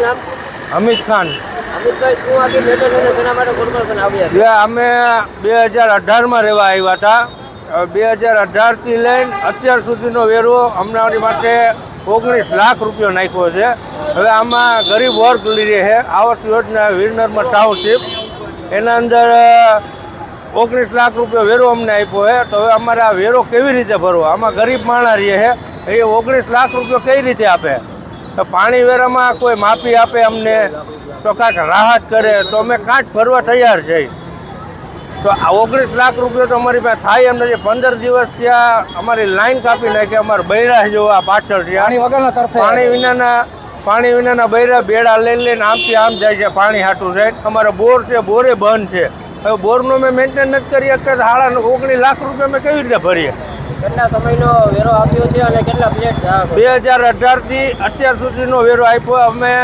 નામ? અમિત ખાન. અમિતભાઈ, શું આખી મેટર લઈને શેના માટે કોર્પોરેશન આવ્યા છે? અમે 2018માં રહેવા આવ્યા હતા. 2018થી લઈને અત્યાર સુધીનો વેરો અમારી માટે 19 લાખ રૂપિયા નાખ્યો છે. હવે આમાં ગરીબ વર્ગ રહે છે. આવાસ યોજના વીરનર્મદ ટાઉનશીપ એના અંદર 19 લાખ રૂપિયા વેરો અમને આપ્યો છે. તો હવે અમારે આ વેરો કેવી રીતે ભરવો? આમાં ગરીબ માણસ રહે છે, એ 19 લાખ રૂપિયા કઈ રીતે આપે? તો પાણી વેરામાં કોઈ માફી આપે અમને, તો કાંઈક રાહત કરે તો અમે કાંઈક ભરવા તૈયાર છીએ. તો આ 19 લાખ રૂપિયા તો અમારી પાસે થાય એમ નથી. 15 દિવસ ત્યાં અમારી લાઈન કાપી નાખી. અમારા બૈરા જોવા પાછળ પાણી વિનાના બૈરા બેડા લઈને આમથી આમ જાય છે. પાણી હાટું જાય. અમારો બોર છે, બોરે બંધ છે. હવે બોરનો મેં મેન્ટેન નથી કરી શકતા. સાડા 19 લાખ રૂપિયા અમે કેવી રીતે ભરીએ? કેટલા સમયનો વેરો આપ્યો છે અને કેટલા પ્લેટ? 2018થી અત્યાર સુધીનો વેરો આપ્યો અમે